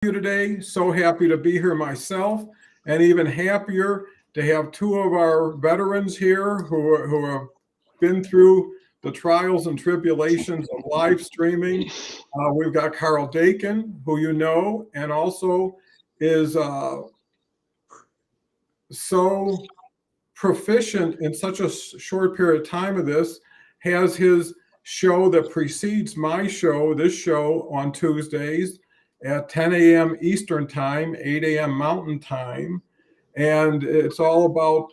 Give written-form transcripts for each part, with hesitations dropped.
you today. So happy to be here myself, and even happier to have two of our veterans here who have been through the trials and tribulations of live streaming. We've got Carl Dakin, who you know, and also is so proficient in such a short period of time of this, has his show that precedes my show, this show on Tuesdays at 10 a.m. Eastern Time, 8 a.m. Mountain Time. And it's all about,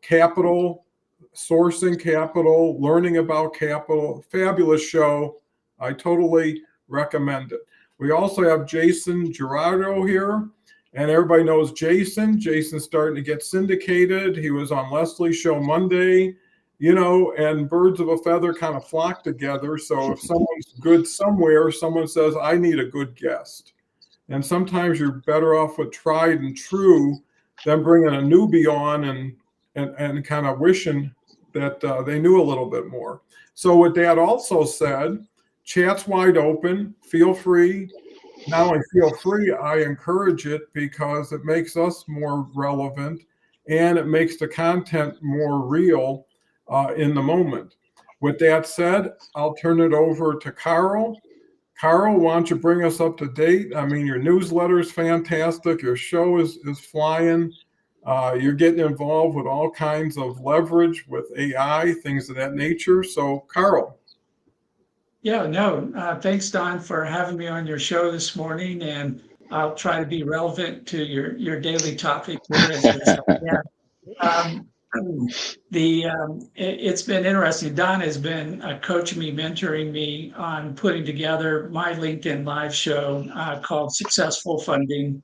capital, sourcing capital, learning about capital. Fabulous show. I totally recommend it. We also have Jason Jurado here, and everybody knows Jason. Jason's starting to get syndicated. He was on Leslie's show Monday, and birds of a feather kind of flock together. So if someone's good somewhere, someone says, I need a good guest. And sometimes you're better off with tried and true than bringing a newbie on and kind of wishing that they knew a little bit more. So with that also said, chat's wide open. Feel free. Not only feel free, I encourage it because it makes us more relevant and it makes the content more real in the moment. With that said, I'll turn it over to Carl. Carl, why don't you bring us up to date? I mean, your newsletter is fantastic. Your show is flying. You're getting involved with all kinds of leverage with AI, things of that nature. So, Carl. Yeah, no, thanks, Don, for having me on your show this morning, and I'll try to be relevant to your daily topic here as best I can. Um, it's been interesting. Don has been coaching me, mentoring me on putting together my LinkedIn live show called Successful Funding,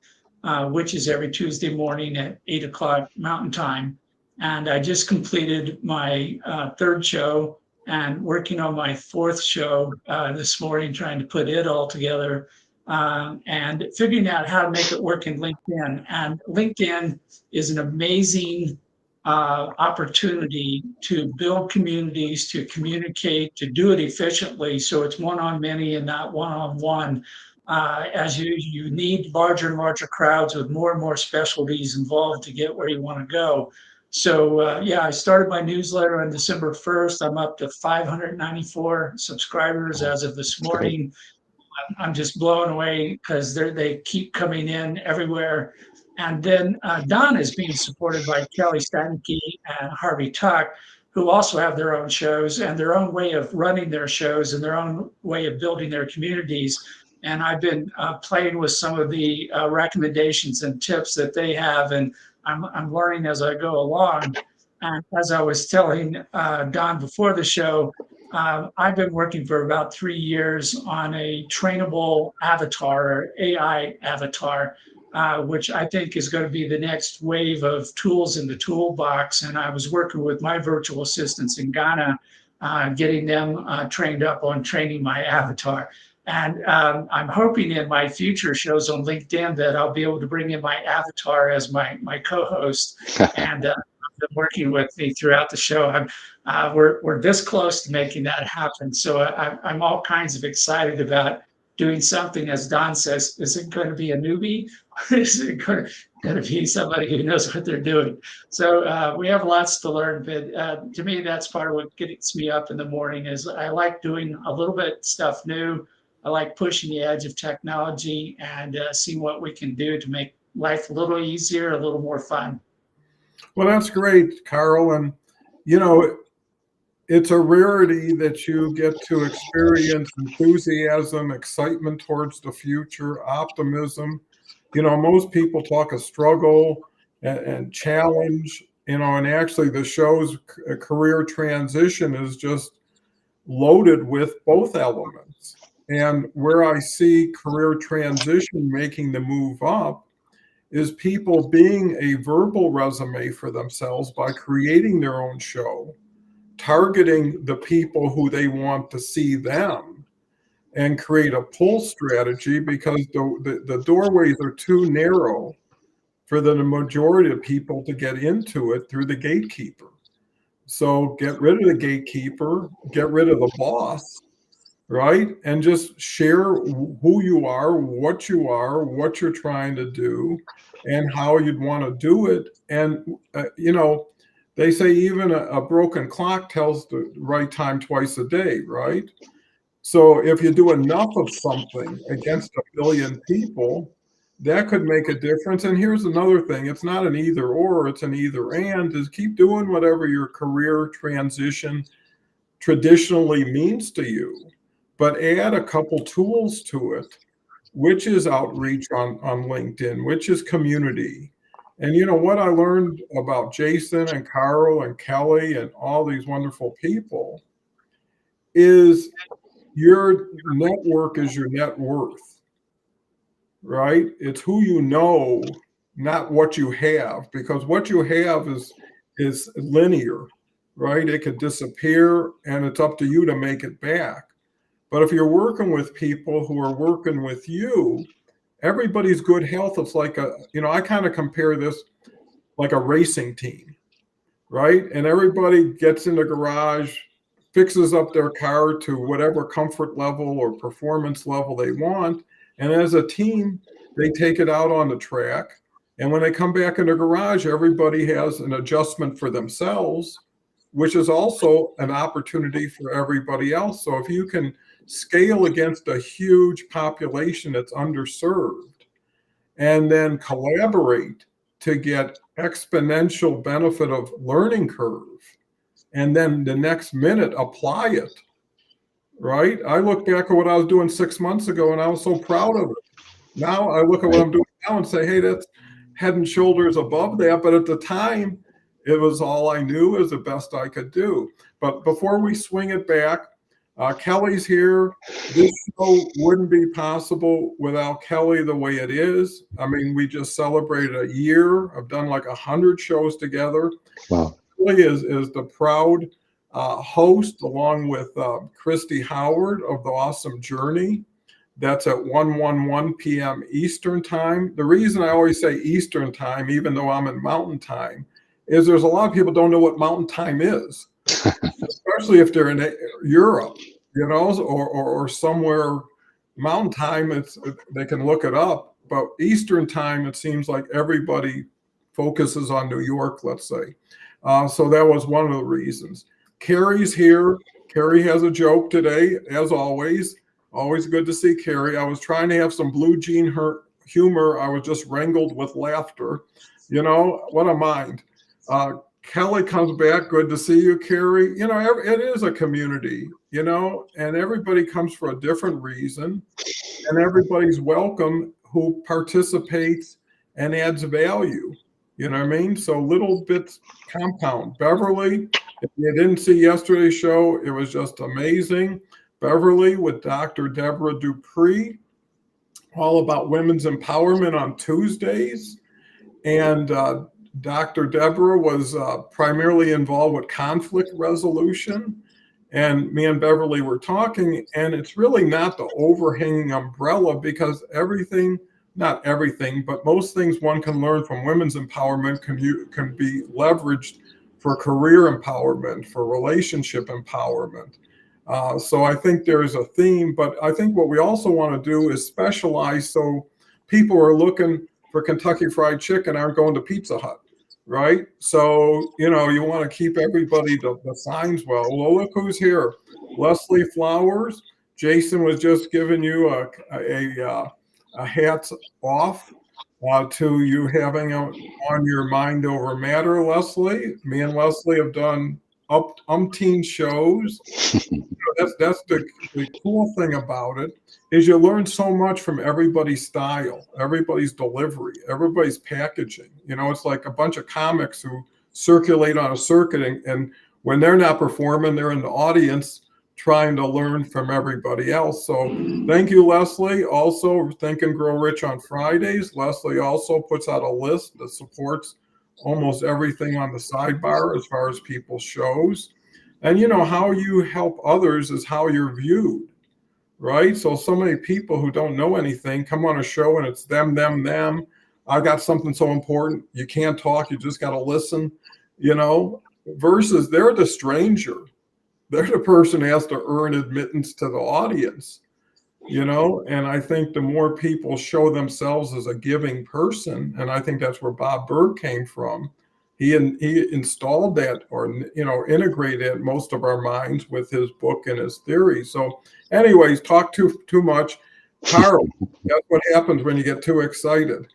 which is every Tuesday morning at 8 o'clock Mountain Time. And I just completed my third show and working on my fourth show this morning, trying to put it all together and figuring out how to make it work in LinkedIn. And LinkedIn is an amazing opportunity to build communities, to communicate, to do it efficiently. So it's one on many and not one on one. As you need larger and larger crowds with more and more specialties involved to get where you want to go. So I started my newsletter on December 1st. I'm up to 594 subscribers as of this morning. I'm just blown away because they keep coming in everywhere. And then Don is being supported by Kelly Steinke and Harvey Tuck, who also have their own shows and their own way of running their shows and their own way of building their communities. And I've been playing with some of the recommendations and tips that they have, and I'm learning as I go along. And as I was telling Don before the show, I've been working for about 3 years on a trainable avatar, or AI avatar, which I think is going to be the next wave of tools in the toolbox. And I was working with my virtual assistants in Ghana, getting them trained up on training my avatar. And I'm hoping in my future shows on LinkedIn that I'll be able to bring in my avatar as my co-host and working with me throughout the show. We're this close to making that happen. So I'm all kinds of excited about doing something, as Don says. Is it going to be a newbie, or is it going to be somebody who knows what they're doing? So we have lots to learn, but to me, that's part of what gets me up in the morning. Is I like doing a little bit stuff new. I like pushing the edge of technology and seeing what we can do to make life a little easier, a little more fun. Well, that's great, Carl. And, you know, it's a rarity that you get to experience enthusiasm, excitement towards the future, optimism. Most people talk of struggle and challenge, and actually the show's career transition is just loaded with both elements. And where I see career transition making the move up is people being a verbal resume for themselves by creating their own show, targeting the people who they want to see them, and create a pull strategy because the doorways are too narrow for the majority of people to get into it through the gatekeeper. So get rid of the gatekeeper, get rid of the boss, right? And just share who you are, what you're trying to do, and how you'd want to do it. And, they say even a broken clock tells the right time twice a day, right? So if you do enough of something against a billion people, that could make a difference. And here's another thing, it's not an either or, it's an either and, is keep doing whatever your career transition traditionally means to you, but add a couple tools to it, which is outreach on LinkedIn, which is community. And what I learned about Jason and Carl and Kelly and all these wonderful people is your network is your net worth, right? It's who you know, not what you have, because what you have is linear, right? It could disappear and it's up to you to make it back. But if you're working with people who are working with you, everybody's good health. It's like I kind of compare this like a racing team, right? And everybody gets in the garage, fixes up their car to whatever comfort level or performance level they want. And as a team, they take it out on the track. And when they come back in the garage, everybody has an adjustment for themselves, which is also an opportunity for everybody else. So if you can scale against a huge population that's underserved and then collaborate to get exponential benefit of learning curve, and then the next minute apply it, right? I look back at what I was doing 6 months ago and I was so proud of it. Now I look at what I'm doing now and say, hey, that's head and shoulders above that. But at the time, it was all I knew, is the best I could do. But before we swing it back, Kelly's here. This show wouldn't be possible without Kelly the way it is. I mean, we just celebrated a year. I've done like 100 shows together. Wow. Kelly is the proud host, along with Christy Howard of the Awesome Journey. That's at 1:11 p.m. Eastern time. The reason I always say Eastern time, even though I'm in Mountain time, is there's a lot of people don't know what Mountain time is, especially if they're in Europe, or somewhere. Mountain time, they can look it up, but Eastern time, it seems like everybody focuses on New York, let's say. So that was one of the reasons. Carrie's here. Carrie has a joke today, as always. Always good to see Carrie. I was trying to have some blue jean humor. I was just wrangled with laughter. What a mind. Kelly comes back. Good to see you, Carrie. It is a community, and everybody comes for a different reason, and everybody's welcome who participates and adds value. You know what I mean? So little bits compound. Beverly, if you didn't see yesterday's show, it was just amazing. Beverly with Dr. Deborah Dupree, all about women's empowerment on Tuesdays. And Dr. Deborah was primarily involved with conflict resolution. And me and Beverly were talking, and it's really not the overhanging umbrella, because not everything, but most things one can learn from women's empowerment can be leveraged for career empowerment, for relationship empowerment. So I think there's a theme, but I think what we also want to do is specialize, so people are looking for Kentucky Fried Chicken aren't going to Pizza Hut, right? So, you want to keep everybody the signs well. Well, look who's here. Leslie Flowers. Jason was just giving you a hats off to you having on your mind over matter, Leslie. Me and Leslie have done umpteen shows. That's the cool thing about it, is you learn so much from everybody's style, everybody's delivery, everybody's packaging. It's like a bunch of comics who circulate on a circuit, and when they're not performing, they're in the audience trying to learn from everybody else. So thank you, Leslie. Also, Think and Grow Rich on Fridays. Leslie also puts out a list that supports almost everything on the sidebar as far as people's shows. And how you help others is how you're viewed, right? So many people who don't know anything come on a show and it's them. I got something so important. You can't talk. You just got to listen, versus they're the stranger. They're the person who has to earn admittance to the audience, and I think the more people show themselves as a giving person, and I think that's where Bob Berg came from. He installed that, or integrated most of our minds with his book and his theory. So anyways, talk too much. Carl, that's what happens when you get too excited.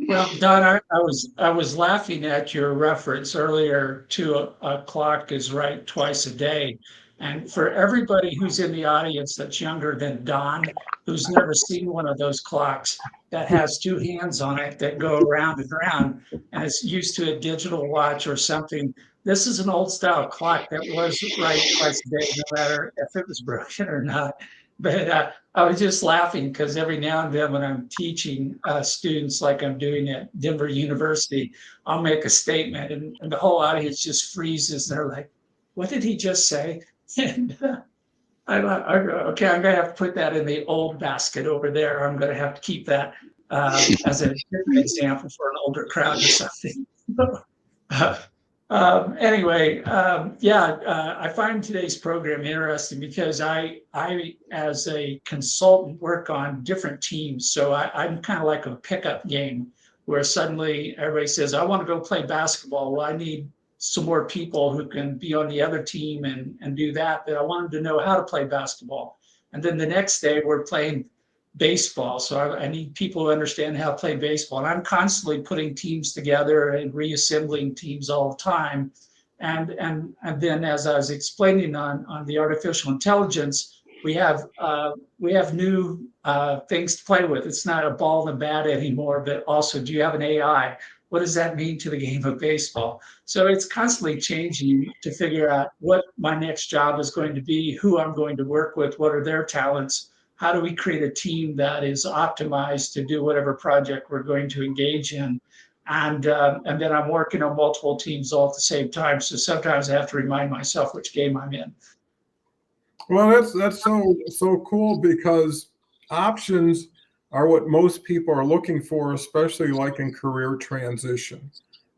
Well, Don, I was laughing at your reference earlier to a clock is right twice a day. And for everybody who's in the audience that's younger than Don, who's never seen one of those clocks that has two hands on it that go around and around and is used to a digital watch or something, this is an old style clock that was right twice a day, no matter if it was broken or not. But I was just laughing because every now and then when I'm teaching students like I'm doing at Denver University, I'll make a statement and the whole audience just freezes. They're like, what did he just say? And I'm like, okay, I'm going to have to put that in the old basket over there. I'm going to have to keep that as a different example for an older crowd or something. Anyway, I find today's program interesting because I as a consultant, work on different teams. So I'm kind of like a pickup game where suddenly everybody says, I want to go play basketball. Well, I need some more people who can be on the other team and do that. But I wanted to know how to play basketball. And then the next day we're playing baseball. So I need people who understand how to play baseball. And I'm constantly putting teams together and reassembling teams all the time. And then as I was explaining on the artificial intelligence, we have new things to play with. It's not a ball and a bat anymore, but also, do you have an AI? What does that mean to the game of baseball? So it's constantly changing to figure out what my next job is going to be, who I'm going to work with, what are their talents, how do we create a team that is optimized to do whatever project we're going to engage in? And then I'm working on multiple teams all at the same time. So sometimes I have to remind myself which game I'm in. Well, that's so cool, because options are what most people are looking for, especially like in career transition,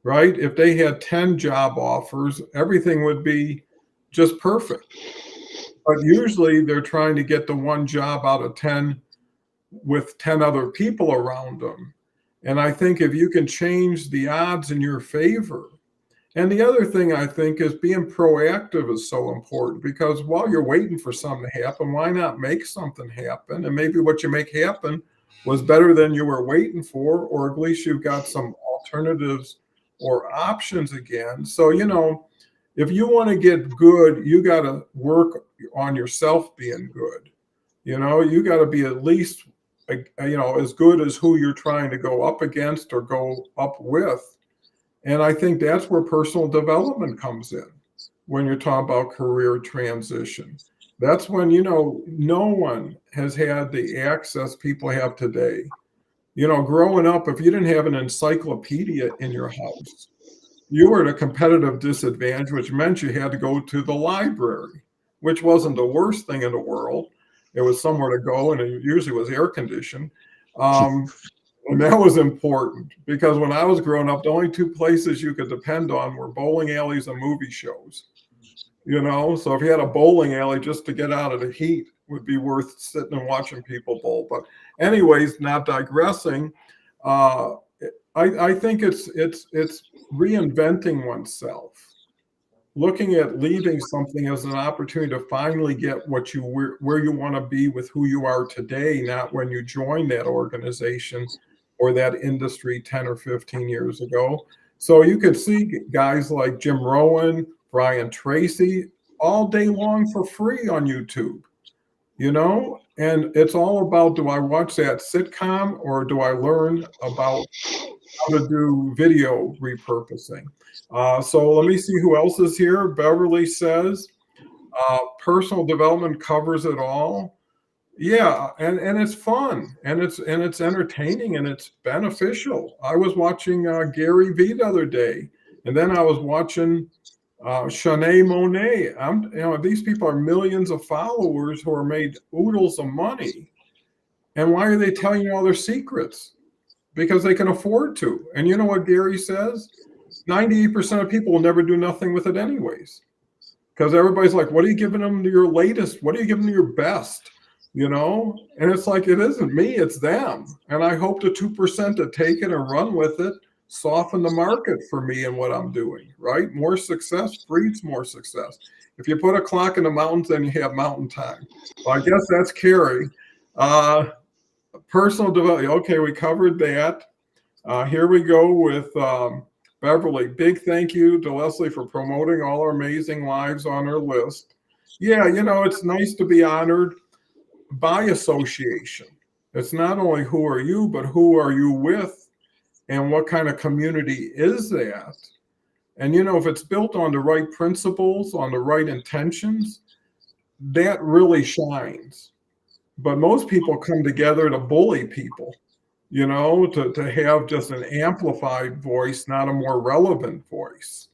right? If they had 10 job offers, everything would be just perfect. But usually they're trying to get the one job out of 10 with 10 other people around them. And I think if you can change the odds in your favor. And the other thing I think is being proactive is so important, because while you're waiting for something to happen, why not make something happen? And maybe what you make happen was better than you were waiting for, or at least you've got some alternatives or options again. So, if you want to get good, you got to work on yourself being good. You got to be at least, as good as who you're trying to go up against or go up with. And I think that's where personal development comes in when you're talking about career transition. That's when, no one has had the access people have today. Growing up, if you didn't have an encyclopedia in your house, you were at a competitive disadvantage, which meant you had to go to the library, which wasn't the worst thing in the world. It was somewhere to go, and it usually was air conditioned. And that was important, because when I was growing up, the only two places you could depend on were bowling alleys and movie shows. So if you had a bowling alley just to get out of the heat, would be worth sitting and watching people bowl. But anyways, not digressing. I think it's reinventing oneself, looking at leaving something as an opportunity to finally get where you want to be with who you are today, not when you join that organization or that industry 10 or 15 years ago. So you could see guys like Jim Rohn, Brian Tracy, all day long for free on YouTube, and it's all about, do I watch that sitcom or do I learn about how to do video repurposing? So let me see who else is here. Beverly says, personal development covers it all. Yeah, and it's fun, and it's entertaining, and it's beneficial. I was watching Gary Vee the other day, and then I was watching Shanae Monet. These people are millions of followers who are made oodles of money. And why are they telling you all their secrets? Because they can afford to. And you know what Gary says? 98% of people will never do nothing with it anyways, because everybody's like, what are you giving them your latest? What are you giving them your best? And it's like, it isn't me, it's them. And I hope the 2% that take it and run with it soften the market for me and what I'm doing, right? More success breeds more success. If you put a clock in the mountains, then you have mountain time. Well, I guess that's Carrie. Personal development. Okay, we covered that. Here we go with Beverly. Big thank you to Leslie for promoting all our amazing lives on her list. Yeah, it's nice to be honored by association. It's not only who are you, but who are you with and what kind of community is that? And, if it's built on the right principles, on the right intentions, that really shines. But most people come together to bully people, to have just an amplified voice, not a more relevant voice.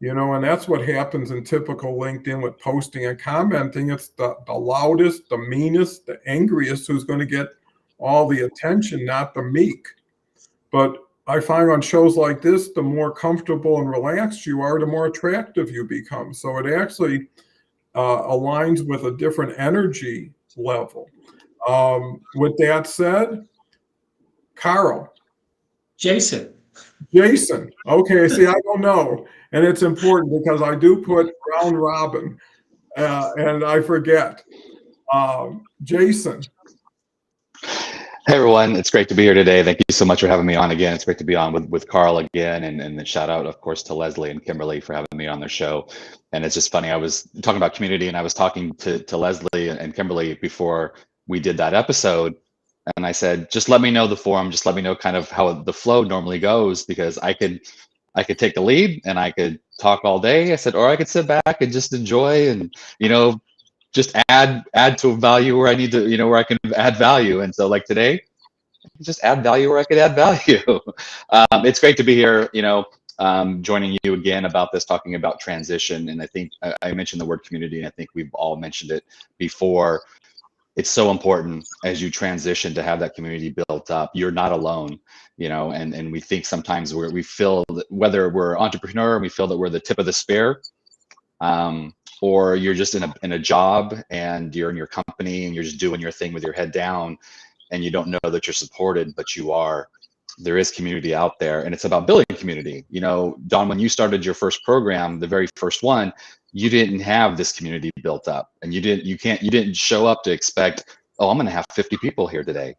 And that's what happens in typical LinkedIn with posting and commenting. It's the loudest, the meanest, the angriest who's going to get all the attention, not the meek. But I find on shows like this, the more comfortable and relaxed you are, the more attractive you become. So it actually aligns with a different energy level. With that said, Carl. Jason. Okay, see, I don't know. And it's important because I do put round robin and I forget. Jason. Hey everyone, it's great to be here today. Thank you so much for having me on again. It's great to be on with Carl again, and then shout out, of course, to Leslie and Kimberly for having me on their show. And it's just funny, I was talking about community, and I was talking to Leslie and Kimberly before we did that episode, and I said, just let me know the forum, just let me know kind of how the flow normally goes, because I could take the lead and I could talk all day. I said, or I could sit back and just enjoy and just add to value where I need to, where I can add value. And so like today, I can just add value where I could add value. It's great to be here, joining you again about this, talking about transition. And I think I mentioned the word community, and I think we've all mentioned it before. It's so important as you transition to have that community built up. You're not alone, and we think sometimes we feel that whether we're entrepreneur, we feel that we're the tip of the spear, or you're just in a job and you're in your company and you're just doing your thing with your head down and you don't know that you're supported, but you are. There is community out there, and it's about building community. Don, when you started your first program, the very first one, you didn't have this community built up, and you didn't show up to expect, oh, I'm going to have 50 people here today.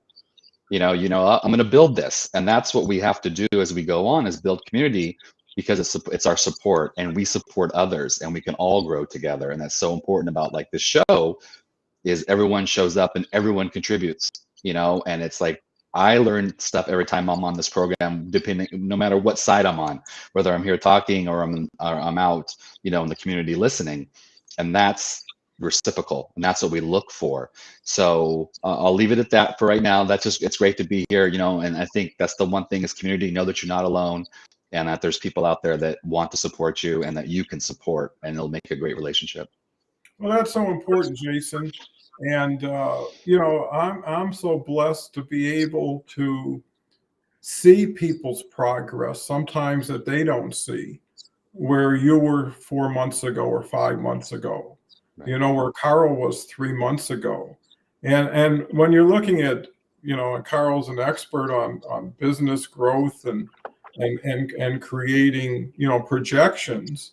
I'm going to build this. And that's what we have to do as we go on, is build community, because it's our support, and we support others, and we can all grow together. And that's so important about like this show, is everyone shows up and everyone contributes, and it's like, I learn stuff every time I'm on this program, no matter what side I'm on, whether I'm here talking or I'm out, in the community listening, and that's reciprocal, and that's what we look for. So I'll leave it at that for right now. It's great to be here, and I think that's the one thing is community. Know that you're not alone, and that there's people out there that want to support you and that you can support, and it'll make a great relationship. Well, that's so important, Jason. And, I'm so blessed to be able to see people's progress, sometimes that they don't see, where you were 4 months ago or 5 months ago, right. Where Carl was 3 months ago. And when you're looking at, and Carl's an expert on business growth and creating, projections,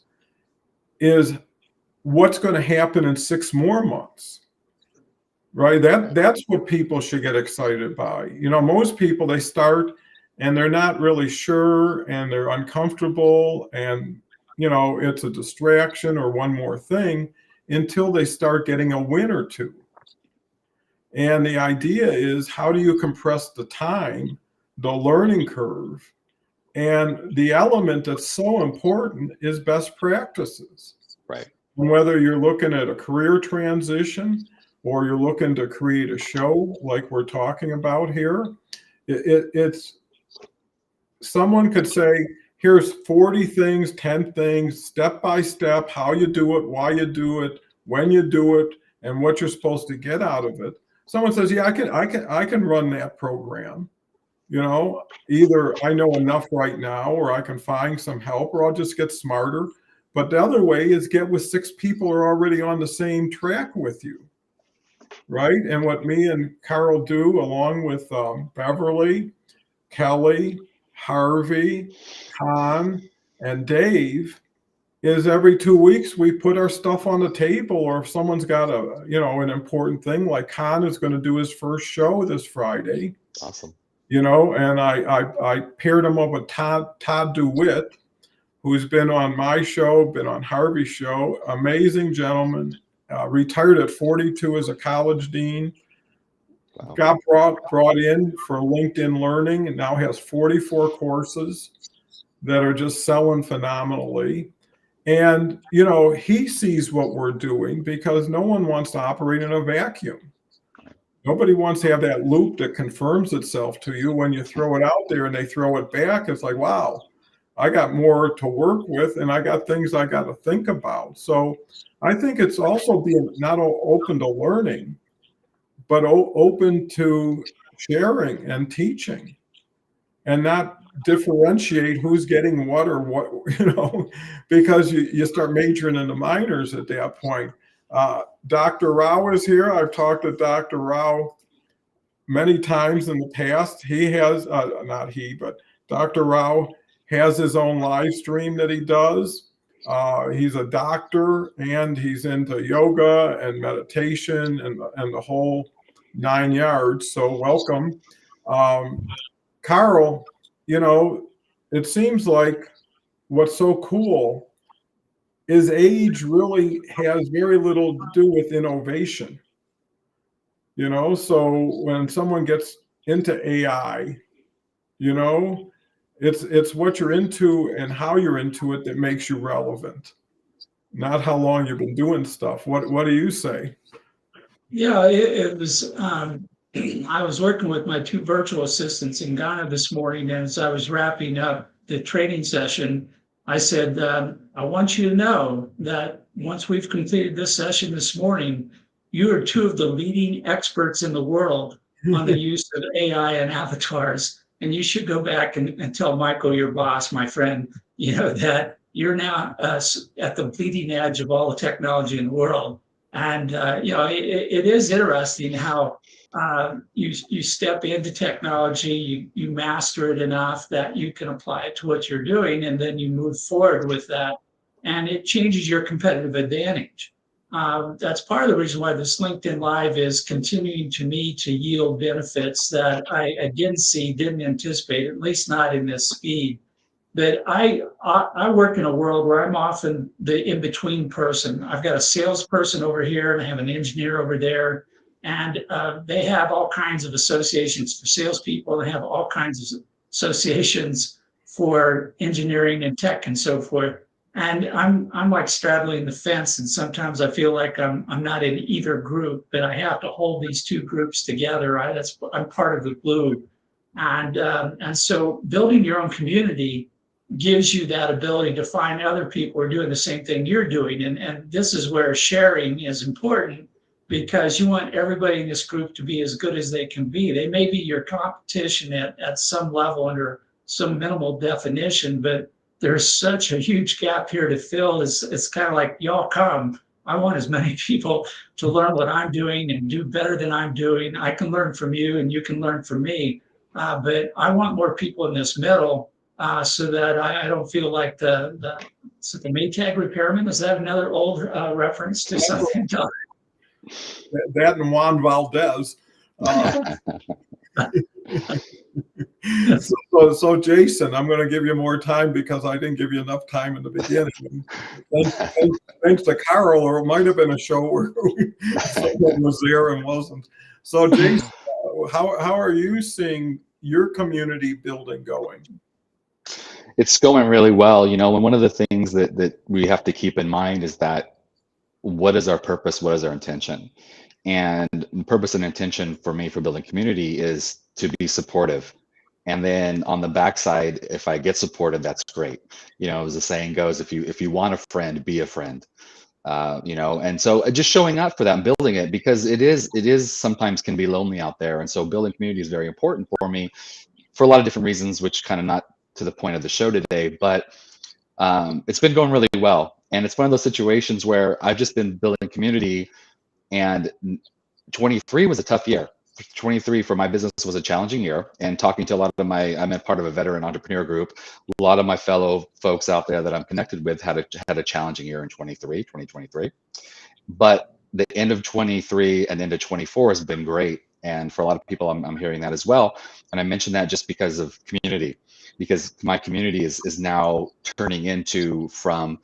is what's going to happen in 6 more months. Right. That's what people should get excited by. Most people, they start and they're not really sure and they're uncomfortable and, it's a distraction or one more thing until they start getting a win or two. And the idea is, how do you compress the time, the learning curve? And the element that's so important is best practices. Right. And whether you're looking at a career transition, or you're looking to create a show like we're talking about here, it's someone could say, here's 40 things, 10 things, step by step, how you do it, why you do it, when you do it, and what you're supposed to get out of it. Someone says, yeah, I can run that program. Either I know enough right now, or I can find some help, or I'll just get smarter. But the other way is get with 6 people who are already on the same track with you, right? And what me and Carl do, along with Beverly, Kelly, Harvey, Con, and Dave, is every 2 weeks we put our stuff on the table. Or if someone's got an important thing, like Con is going to do his first show this Friday. Awesome. And I paired him up with Todd DeWitt, who's been on my show, been on Harvey's show. Amazing gentleman, retired at 42 as a college dean. Wow. Got brought in for LinkedIn Learning and now has 44 courses that are just selling phenomenally. And, he sees what we're doing because no one wants to operate in a vacuum. Nobody wants to have that loop that confirms itself to you when you throw it out there and they throw it back. It's like, wow, I got more to work with and I got things I got to think about. So I think it's also being not open to learning, but open to sharing and teaching, and not differentiate who's getting what or what, because you start majoring in the minors at that point. Dr. Rao is here. I've talked to Dr. Rao many times in the past. He has, not he, but Dr. Rao has his own live stream that he does. He's a doctor and he's into yoga and meditation and the whole 9 yards. So welcome. Carl, it seems like what's so cool is age really has very little to do with innovation. So when someone gets into AI, it's what you're into and how you're into it that makes you relevant, not how long you've been doing stuff. What do you say? Yeah, it was. I was working with my 2 virtual assistants in Ghana this morning, and as I was wrapping up the training session, I said, I want you to know that once we've completed this session this morning, you are 2 of the leading experts in the world on the use of AI and avatars. And you should go back and tell Michael, your boss, my friend, that you're now at the bleeding edge of all the technology in the world. And, it is interesting how you step into technology, you master it enough that you can apply it to what you're doing, and then you move forward with that, and it changes your competitive advantage. That's part of the reason why this LinkedIn Live is continuing to me to yield benefits that I didn't anticipate, at least not in this speed. But I work in a world where I'm often the in-between person. I've got a salesperson over here and I have an engineer over there. And they have all kinds of associations for salespeople. They have all kinds of associations for engineering and tech and so forth. And I'm like straddling the fence. And sometimes I feel like I'm not in either group, but I have to hold these 2 groups together. I'm part of the glue. And so building your own community gives you that ability to find other people who are doing the same thing you're doing. And this is where sharing is important, because you want everybody in this group to be as good as they can be. They may be your competition at some level under some minimal definition, but there's such a huge gap here to fill. It's kind of like, y'all come. I want as many people to learn what I'm doing and do better than I'm doing. I can learn from you and you can learn from me. But I want more people in this middle so that I don't feel like the Maytag repairman. Is that another old reference to something? That and Juan Valdez. So Jason, I'm going to give you more time because I didn't give you enough time in the beginning. Thanks to Carol, or it might have been a show where someone was there and wasn't. So Jason, how are you seeing your community building going? It's going really well, and one of the things that we have to keep in mind is that what is our purpose? What is our intention? And purpose and intention for me for building community is to be supportive. And then on the backside, if I get supported, that's great. As the saying goes, if you want a friend, be a friend. And so just showing up for that and building it, because it is sometimes can be lonely out there. And so building community is very important for me for a lot of different reasons, which kind of not to the point of the show today, but it's been going really well. And it's one of those situations where I've just been building community, and 23 was a tough year. 23 for my business was a challenging year, and talking to a lot of I'm a part of a veteran entrepreneur group. A lot of my fellow folks out there that I'm connected with had a challenging year in 2023. But the end of 23 and into 24 has been great. And for a lot of people, I'm hearing that as well. And I mentioned that just because of community, because my community is now turning into from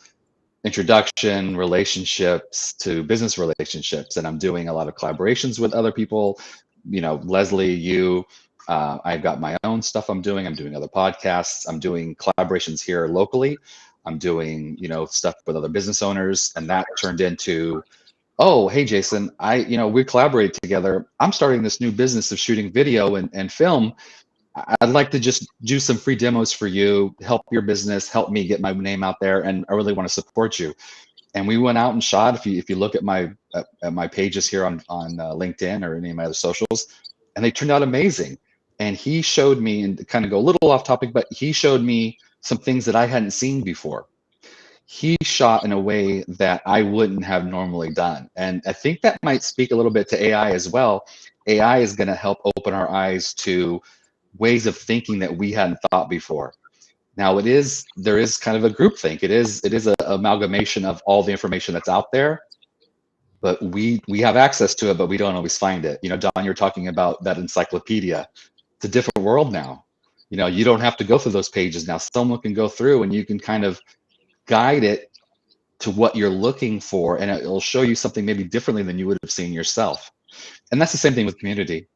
introduction relationships to business relationships. And I'm doing a lot of collaborations with other people, Leslie, I've got my own stuff I'm doing other podcasts, I'm doing collaborations here locally, I'm doing stuff with other business owners. And that turned into, oh, hey Jason, we collaborate together, I'm starting this new business of shooting video and film. I'd like to just do some free demos for you, help your business, help me get my name out there, and I really want to support you. And we went out and shot. If you look at my pages here on LinkedIn or any of my other socials, and they turned out amazing. And he showed me, and kind of go a little off topic, but he showed me some things that I hadn't seen before. He shot in a way that I wouldn't have normally done. And I think that might speak a little bit to AI as well. AI is going to help open our eyes to ways of thinking that we hadn't thought before. Now there is kind of a group think. It is an amalgamation of all the information that's out there, but we have access to it, but we don't always find it. Don, you're talking about that encyclopedia. It's a different world now. You don't have to go through those pages now. Someone can go through and you can kind of guide it to what you're looking for, and it'll show you something maybe differently than you would have seen yourself. And that's the same thing with community.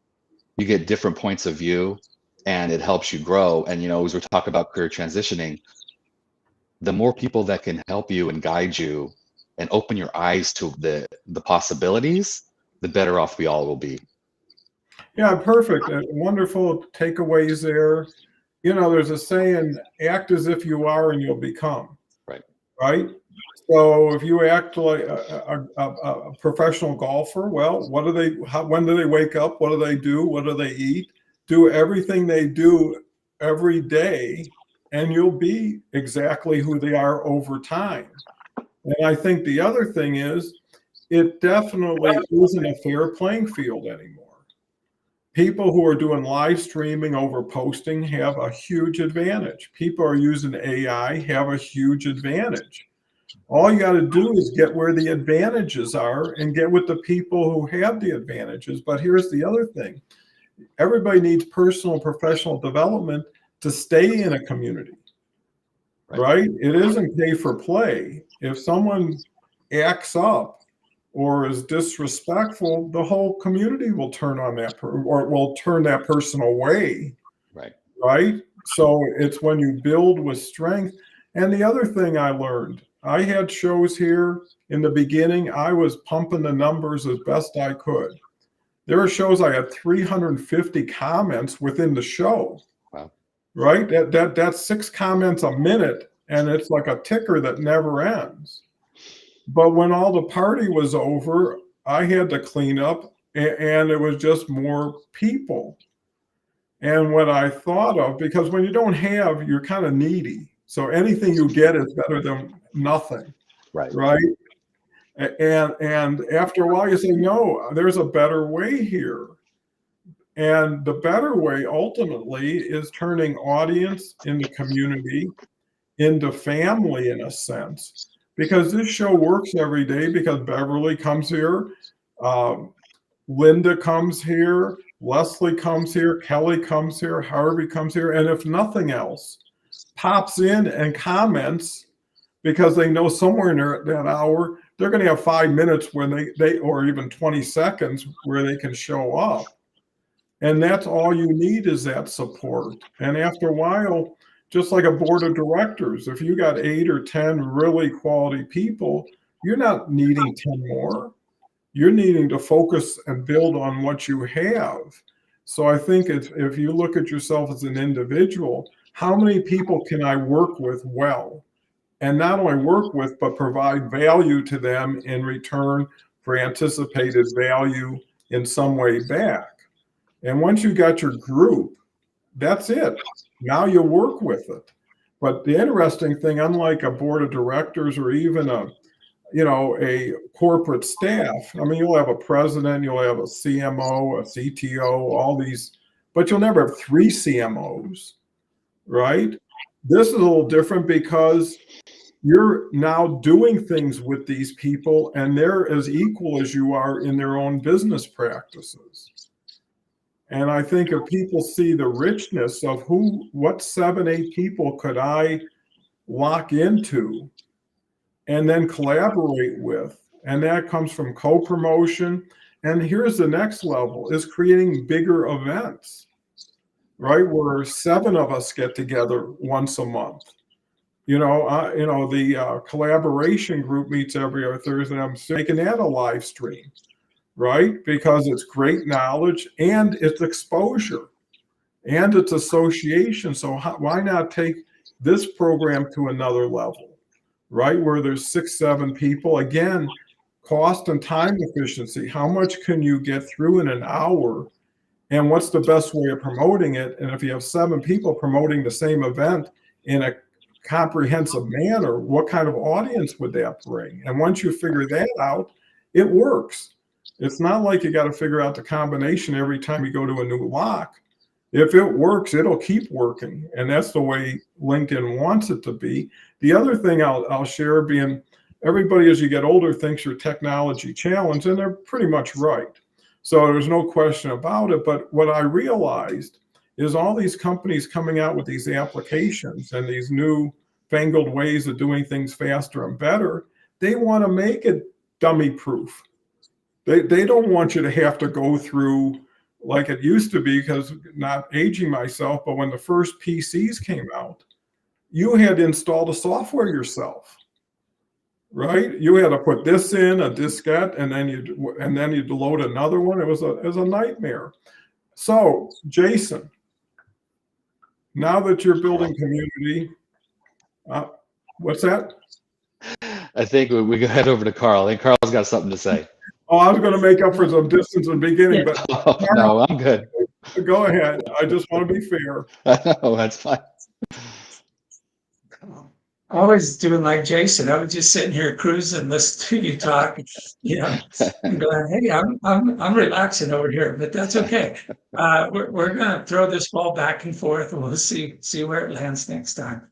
You get different points of view, and it helps you grow. And as we talk about career transitioning, the more people that can help you and guide you and open your eyes to the possibilities, the better off we all will be. Yeah, perfect. Wonderful takeaways there. There's a saying, act as if you are and you'll become. Right? So if you act like a professional golfer, well, when do they wake up? What do they do? What do they eat? Do everything they do every day, and you'll be exactly who they are over time. And I think the other thing is, it definitely isn't a fair playing field anymore. People who are doing live streaming over posting have a huge advantage. People are using AI, have a huge advantage. All you got to do is get where the advantages are and get with the people who have the advantages. But here's the other thing. Everybody needs personal and professional development to stay in a community, right? It isn't pay for play. If someone acts up or is disrespectful, the whole community will turn on that or will turn that person away, right? So it's when you build with strength. And the other thing I learned, I had shows here in the beginning. I was pumping the numbers as best I could. There were shows I had 350 comments within the show. Wow. Right? That's 6 comments a minute, and it's like a ticker that never ends. But when all the party was over, I had to clean up, and it was just more people. And what I thought of, because when you don't have, you're kind of needy. So anything you get is better than nothing. Right? And after a while, you say, no, there's a better way here. And the better way ultimately is turning audience into community, into family in a sense. Because this show works every day, because Beverly comes here, Linda comes here, Leslie comes here, Kelly comes here, Harvey comes here. And if nothing else, pops in and comments, because they know somewhere in that hour, they're going to have 5 minutes when they or even 20 seconds where they can show up. And that's all you need, is that support. And after a while, just like a board of directors, if you got 8 or 10 really quality people, you're not needing 10 more. You're needing to focus and build on what you have. So I think if you look at yourself as an individual, how many people can I work with well? And not only work with, but provide value to them in return for anticipated value in some way back. And once you got your group, that's it. Now you work with it. But the interesting thing, unlike a board of directors or even a corporate staff, I mean, you'll have a president, you'll have a CMO, a CTO, all these, but you'll never have 3 CMOs, right? This is a little different because you're now doing things with these people and they're as equal as you are in their own business practices. And I think if people see the richness of what 7, 8 people could I lock into and then collaborate with, and that comes from co-promotion. And here's the next level, is creating bigger events, right? Where 7 of us get together once a month. The collaboration group meets every other Thursday. I'm making that a live stream, right? Because it's great knowledge and it's exposure and it's association. So why not take this program to another level, right? Where there's 6, 7 people. Again, cost and time efficiency. How much can you get through in an hour? And what's the best way of promoting it? And if you have 7 people promoting the same event in a comprehensive manner, what kind of audience would that bring? And once you figure that out, it works. It's not like you got to figure out the combination every time you go to a new lock. If it works, it'll keep working. And that's the way LinkedIn wants it to be. The other thing I'll share, being everybody as you get older thinks you're technology challenged, and they're pretty much right. So there's no question about it. But what I realized is all these companies coming out with these applications and these new fangled ways of doing things faster and better, they want to make it dummy proof. They don't want you to have to go through like it used to be, because not aging myself, but when the first PCs came out, you had to install the software yourself, right? You had to put this in a diskette, and then you'd load another one. It was a nightmare. So, Jason, now that you're building community, what's that? I think we go head over to Carl. I think Carl's got something to say. Oh, I was going to make up for some distance in the beginning, but Carl, no, I'm good. Go ahead. I just want to be fair. No, that's fine. Always doing like Jason. I was just sitting here cruising, listening to you talk, and going, "Hey, I'm relaxing over here," but that's okay. We're going to throw this ball back and forth, and we'll see where it lands next time.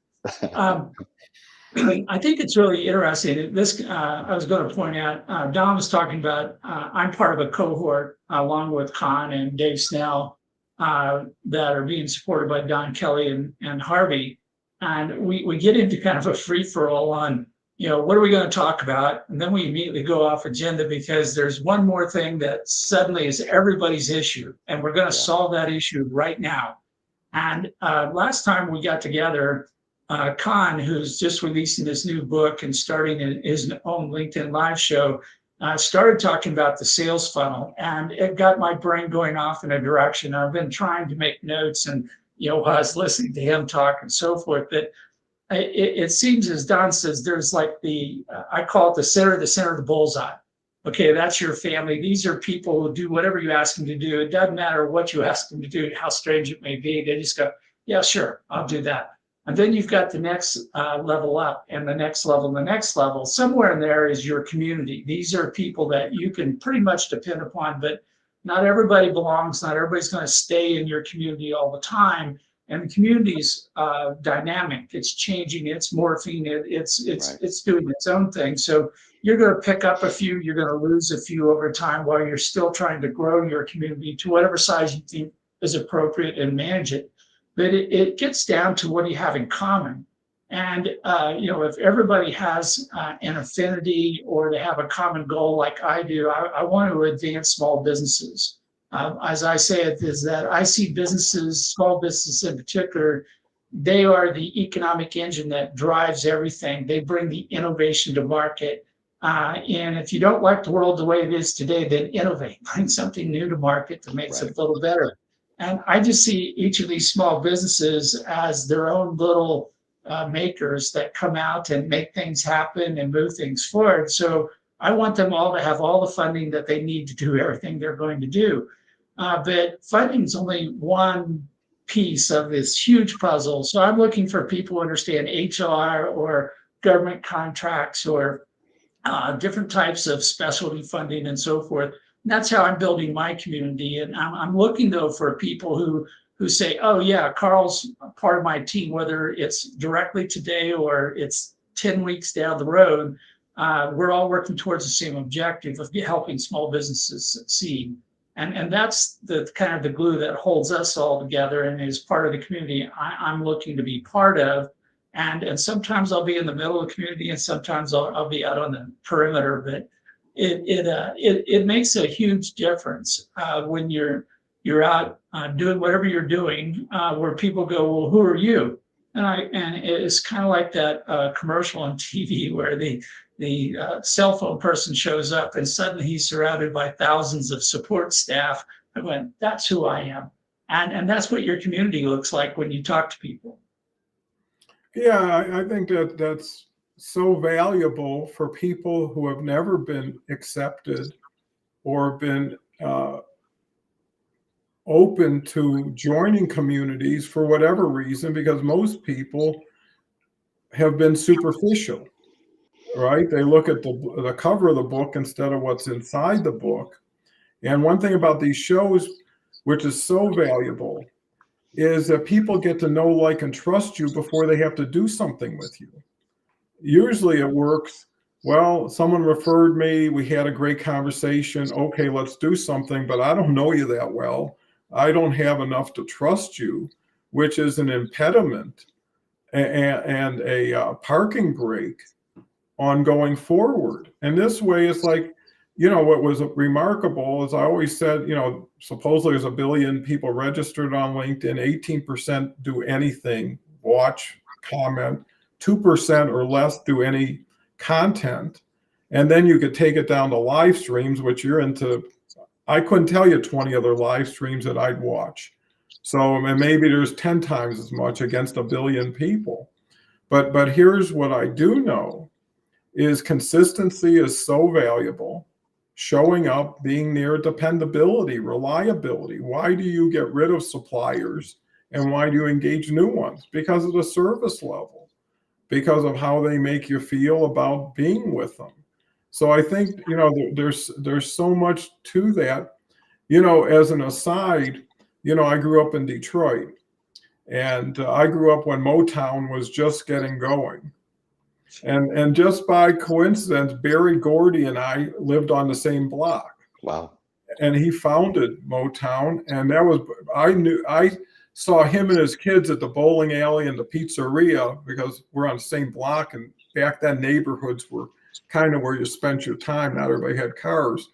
I think it's really interesting. This I was going to point out. Don was talking about. I'm part of a cohort along with Con and Dave Snell that are being supported by Don Kelly and Harvey. And we get into kind of a free-for-all on, what are we going to talk about? And then we immediately go off agenda because there's one more thing that suddenly is everybody's issue. And we're going to solve that issue right now. And last time we got together, Khan, who's just releasing this new book and starting his own LinkedIn live show, started talking about the sales funnel. And it got my brain going off in a direction. I've been trying to make notes and while I was listening to him talk and so forth, but it seems, as Don says, there's like I call it the center of the bullseye. Okay, that's your family. These are people who do whatever you ask them to do. It doesn't matter what you ask them to do, how strange it may be. They just go, yeah, sure, I'll do that. And then you've got the next level up and the next level and the next level. Somewhere in there is your community. These are people that you can pretty much depend upon, but not everybody belongs. Not everybody's going to stay in your community all the time. And the community's dynamic. It's changing. It's morphing. It's doing its own thing. So you're going to pick up a few. You're going to lose a few over time while you're still trying to grow your community to whatever size you think is appropriate and manage it. But it gets down to what do you have in common. And, if everybody has an affinity or they have a common goal like I do, I want to advance small businesses. As I say it, is that I see businesses, small businesses in particular, they are the economic engine that drives everything. They bring the innovation to market. And if you don't like the world the way it is today, then innovate, bring something new to market that makes it a little better. And I just see each of these small businesses as their own little makers that come out and make things happen and move things forward. So I want them all to have all the funding that they need to do everything they're going to do. But funding is only one piece of this huge puzzle. So I'm looking for people who understand HR or government contracts or different types of specialty funding and so forth. And that's how I'm building my community. And I'm looking though for people who say, oh yeah, Carl's part of my team, whether it's directly today or it's 10 weeks down the road. We're all working towards the same objective of helping small businesses succeed. And that's the kind of the glue that holds us all together and is part of the community I'm looking to be part of. And sometimes I'll be in the middle of the community and sometimes I'll be out on the perimeter, but it makes a huge difference when you're out doing whatever you're doing, where people go, well, who are you? And it's kind of like that commercial on TV where the cell phone person shows up and suddenly he's surrounded by thousands of support staff. I went, that's who I am. And that's what your community looks like when you talk to people. Yeah, I think that's so valuable for people who have never been accepted or been open to joining communities for whatever reason, because most people have been superficial, right? They look at the cover of the book instead of what's inside the book. And one thing about these shows, which is so valuable, is that people get to know, like, and trust you before they have to do something with you. Usually it works, well, someone referred me, we had a great conversation, okay, let's do something, but I don't know you that well. I don't have enough to trust you, which is an impediment and a parking brake on going forward. And this way, it's like, what was remarkable is I always said, supposedly there's 1 billion people registered on LinkedIn, 18% do anything, watch, comment, 2% or less do any content. And then you could take it down to live streams, which you're into. I couldn't tell you 20 other live streams that I'd watch. So and maybe there's 10 times as much against 1 billion people. But here's what I do know is consistency is so valuable. Showing up, being near, dependability, reliability. Why do you get rid of suppliers and why do you engage new ones? Because of the service level, because of how they make you feel about being with them. So I think, there's so much to that. As an aside, I grew up in Detroit, and I grew up when Motown was just getting going. And just by coincidence, Barry Gordy and I lived on the same block. Wow. And he founded Motown. And I saw him and his kids at the bowling alley and the pizzeria because we're on the same block. And back then, neighborhoods were kind of where you spent your time. Not everybody had cars.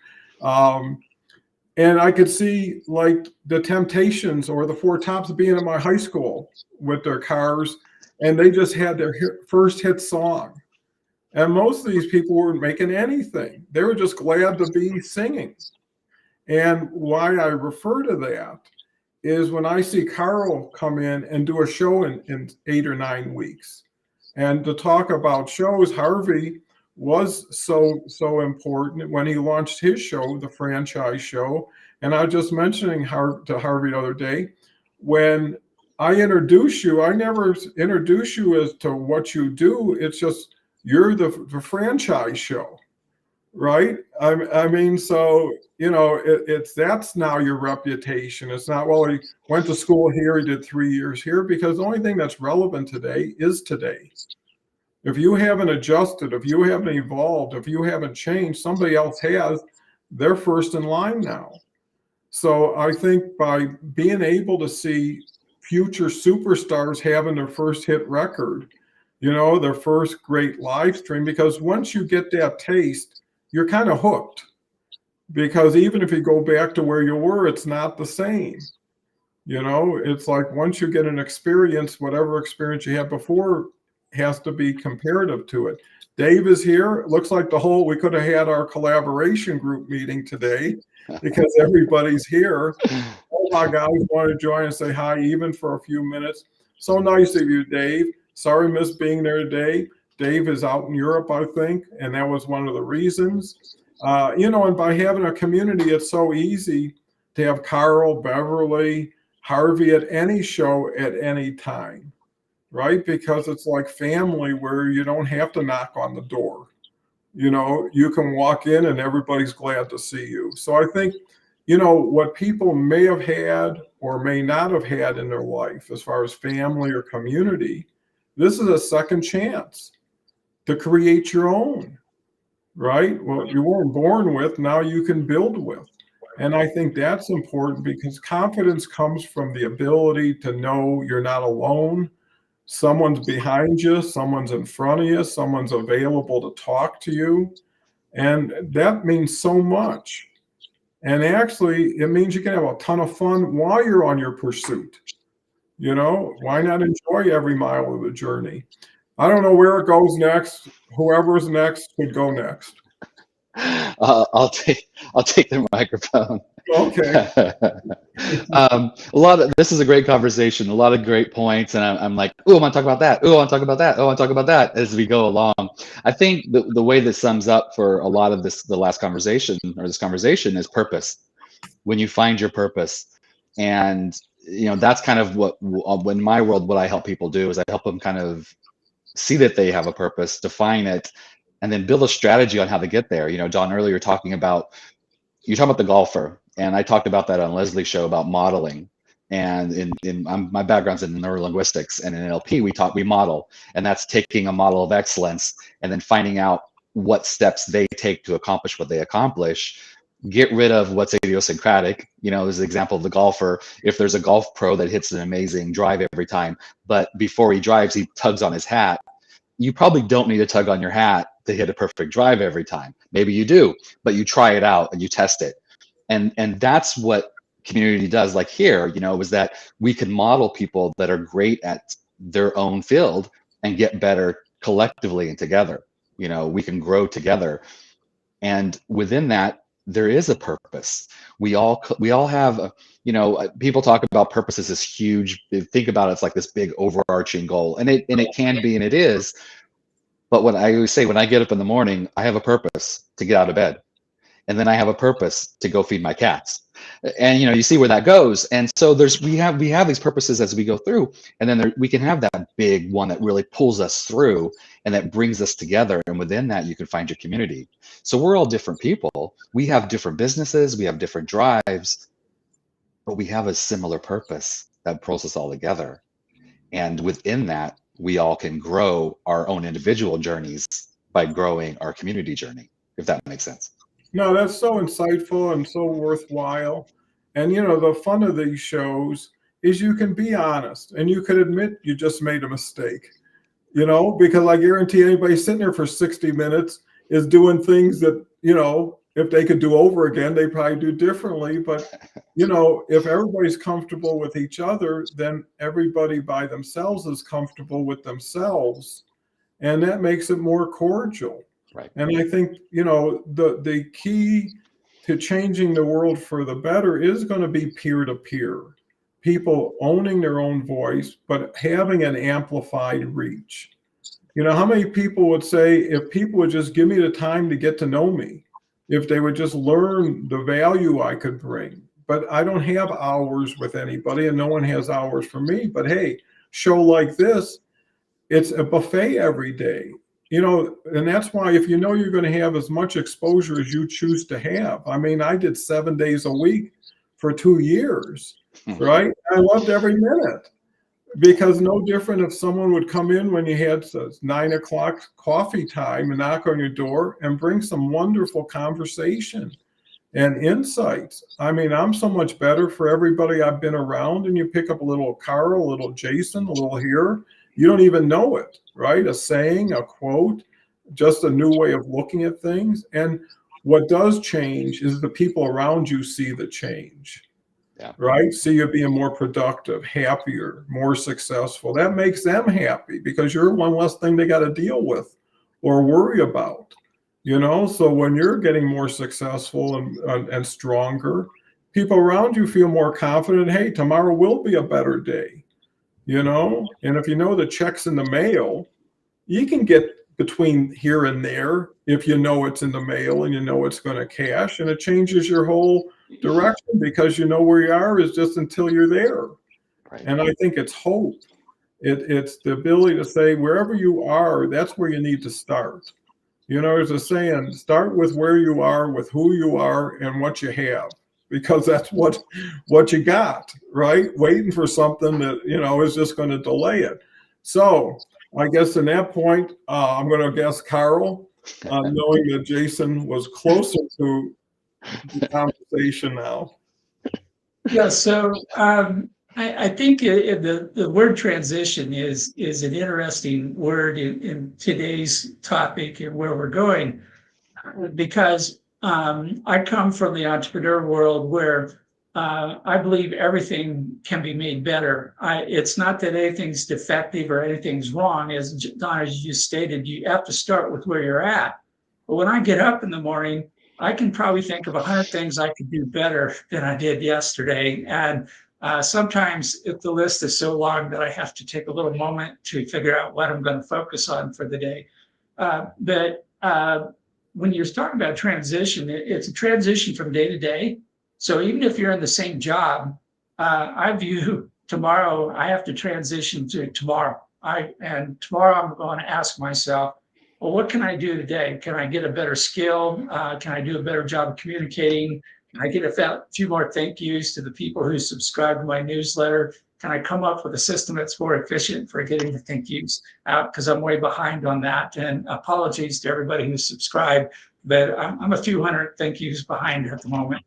And I could see like the Temptations or the Four Tops being in my high school with their cars. And they just had their first hit song. And most of these people weren't making anything. They were just glad to be singing. And why I refer to that is when I see Carl come in and do a show in 8 or 9 weeks. And to talk about shows, Harvey was so important when he launched his show, the franchise show. And I was just mentioning to Harvey the other day, when I introduce you, I never introduce you as to what you do. It's just you're the franchise show, right? I mean, so that's now your reputation. It's not, well, he went to school here, he did 3 years here, because the only thing that's relevant today is today. If you haven't adjusted, if you haven't evolved, if you haven't changed, somebody else has. They're first in line now. So I think by being able to see future superstars having their first hit record, their first great live stream, because once you get that taste, you're kind of hooked. Because even if you go back to where you were, it's not the same. It's like once you get an experience, whatever experience you had before has to be comparative to it. Dave is here. It looks like we could have had our collaboration group meeting today because everybody's here. All my guys want to join and say hi, even for a few minutes. So nice of you, Dave. Sorry, miss being there today. Dave is out in Europe, I think, and that was one of the reasons. And by having a community, it's so easy to have Carl, Beverly, Harvey at any show at any time, right? Because it's like family where you don't have to knock on the door. You know, you can walk in and everybody's glad to see you. So I think, you know, what people may have had or may not have had in their life as far as family or community, this is a second chance to create your own, right? Well, you weren't born with, now you can build with. And I think that's important because confidence comes from the ability to know you're not alone. Someone's behind you, someone's in front of you, someone's available to talk to you. And that means so much. And actually, it means you can have a ton of fun while you're on your pursuit. You know, why not enjoy every mile of the journey? I don't know where it goes next. Whoever's next could go next. I'll take the microphone. Okay. This is a great conversation, a lot of great points, and I'm like, oh, I want to talk about that. Oh, I want to talk about that. Oh, I want to talk about that as we go along. I think the way that sums up for a lot of the last conversation or this conversation is purpose. When you find your purpose, and you know, that's kind of what in my world, what I help people do is I help them kind of see that they have a purpose, define it, and then build a strategy on how to get there. You know, Don, earlier you're talking about the golfer, and I talked about that on Leslie's show about modeling. And my background's in neurolinguistics, and in NLP we model, and that's taking a model of excellence and then finding out what steps they take to accomplish what they accomplish. Get rid of what's idiosyncratic. You know, there's an example of the golfer. If there's a golf pro that hits an amazing drive every time, but before he drives, he tugs on his hat, you probably don't need to tug on your hat to hit a perfect drive every time. Maybe you do, but you try it out and you test it. And that's what community does. Like here, you know, was that we can model people that are great at their own field and get better collectively and together. You know, we can grow together. And within that, there is a purpose. We all have, you know, people talk about purpose as this huge, they think about it, it's like this big overarching goal, and it can be, and it is. But what I always say, when I get up in the morning, I have a purpose to get out of bed, and then I have a purpose to go feed my cats. And you know, you see where that goes. And so we have these purposes as we go through, and then we can have that big one that really pulls us through and that brings us together. And within that, you can find your community. So we're all different people. We have different businesses, we have different drives, but we have a similar purpose that pulls us all together. And within that, we all can grow our own individual journeys by growing our community journey, if that makes sense. No, that's so insightful and so worthwhile. And, you know, the fun of these shows is you can be honest and you can admit you just made a mistake, you know, because I guarantee anybody sitting there for 60 minutes is doing things that, you know, if they could do over again, they probably do differently. But, you know, if everybody's comfortable with each other, then everybody by themselves is comfortable with themselves. And that makes it more cordial. Right. And I think, you know, the key to changing the world for the better is going to be peer-to-peer. People owning their own voice, but having an amplified reach. You know, how many people would say, if people would just give me the time to get to know me, if they would just learn the value I could bring. But I don't have hours with anybody, and no one has hours for me. But hey, show like this, it's a buffet every day. You know, and that's why if you know you're going to have as much exposure as you choose to have. I mean, I did 7 days a week for 2 years, right? I loved every minute, because no different if someone would come in when you had 9 o'clock coffee time and knock on your door and bring some wonderful conversation and insights. I mean, I'm so much better for everybody I've been around, and you pick up a little Carl, a little Jason, a little here. You don't even know it, right? A saying, a quote, just a new way of looking at things. And what does change is the people around you see the change, right? See you being more productive, happier, more successful. That makes them happy because you're one less thing they got to deal with or worry about, you know? So when you're getting more successful and stronger, people around you feel more confident. Hey, tomorrow will be a better day. You know, and if you know the check's in the mail, you can get between here and there if you know it's in the mail and you know it's going to cash, and it changes your whole direction, because you know where you are is just until you're there. Right. And I think it's hope. It's the ability to say, wherever you are, that's where you need to start. You know, there's a saying, start with where you are, with who you are, and what you have, because that's what you got, right? Waiting for something that, you know, is just going to delay it. So I guess in that point, I'm going to guess Carl, knowing that Jason was closer to the conversation now. Yeah, so I think the word transition is an interesting word in today's topic and where we're going, because I come from the entrepreneur world where I believe everything can be made better. It's not that anything's defective or anything's wrong. As Don, as you stated, you have to start with where you're at. But when I get up in the morning, I can probably think of 100 things I could do better than I did yesterday. And sometimes if the list is so long that I have to take a little moment to figure out what I'm going to focus on for the day. But when you're talking about transition, it's a transition from day to day. So even if you're in the same job, I view tomorrow, I have to transition to tomorrow. And tomorrow I'm going to ask myself, well, what can I do today? Can I get a better skill? Can I do a better job of communicating? Can I get a few more thank yous to the people who subscribe to my newsletter? Can I come up with a system that's more efficient for getting the thank yous out? Because I'm way behind on that. And apologies to everybody who's subscribed, but I'm a few hundred thank yous behind at the moment.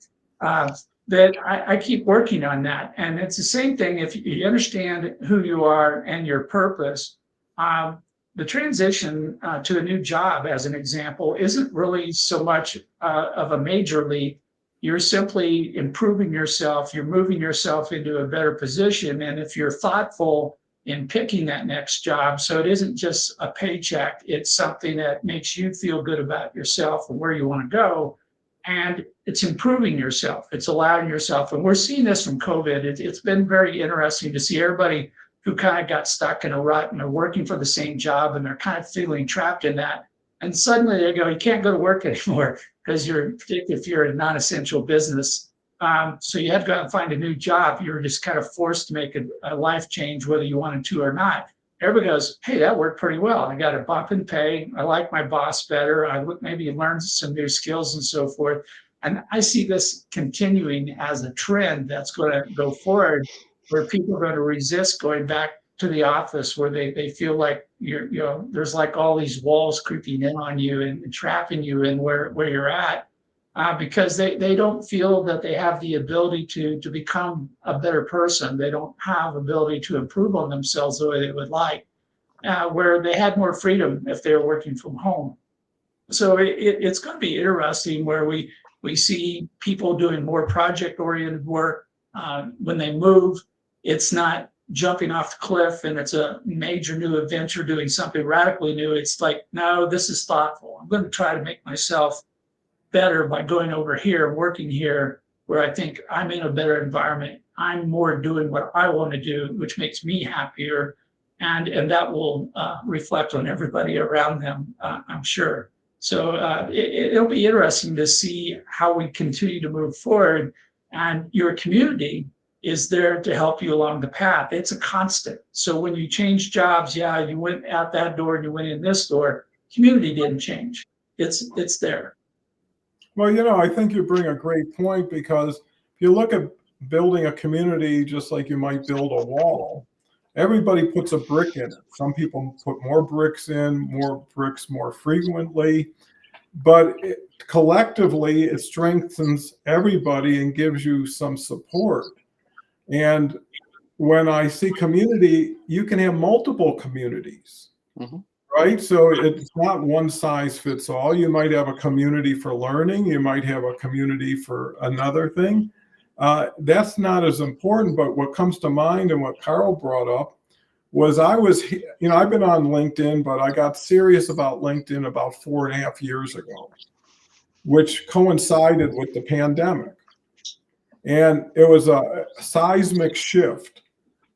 That I keep working on that. And it's the same thing if you understand who you are and your purpose. The transition to a new job, as an example, isn't really so much of a major leap. You're simply improving yourself. You're moving yourself into a better position. And if you're thoughtful in picking that next job, so it isn't just a paycheck, it's something that makes you feel good about yourself and where you want to go. And it's improving yourself. It's allowing yourself. And we're seeing this from COVID. It's been very interesting to see everybody who kind of got stuck in a rut and are working for the same job and they're kind of feeling trapped in that. And suddenly they go, you can't go to work anymore because particularly if you're in a non-essential business. So you had to go out and find a new job. You're just kind of forced to make a life change, whether you wanted to or not. Everybody goes, hey, that worked pretty well. I got a bump in pay. I like my boss better. I maybe learned some new skills and so forth. And I see this continuing as a trend that's going to go forward, where people are going to resist going back to the office, where they feel like there's like all these walls creeping in on you and trapping you in where you're at, because they don't feel that they have the ability to become a better person. They don't have ability to improve on themselves the way they would like, where they had more freedom if they were working from home. So it's going to be interesting where we see people doing more project-oriented work. When they move, it's not jumping off the cliff and it's a major new adventure doing something radically new. It's like, no, this is thoughtful. I'm going to try to make myself better by going over here, working here, where I think I'm in a better environment. I'm more doing what I want to do, which makes me happier. And that will reflect on everybody around them, I'm sure. So it'll be interesting to see how we continue to move forward. And your community is there to help you along the path. It's a constant. So when you change jobs, yeah, you went out that door and you went in this door, community didn't change. It's there. Well, you know, I think you bring a great point, because if you look at building a community, just like you might build a wall, everybody puts a brick in it. Some people put more bricks more frequently, but collectively it strengthens everybody and gives you some support. And when I see community, you can have multiple communities, right? So it's not one size fits all. You might have a community for learning. You might have a community for another thing. That's not as important, but what comes to mind and what Carl brought up was I've been on LinkedIn, but I got serious about LinkedIn about 4.5 years ago, which coincided with the pandemic. And it was a seismic shift,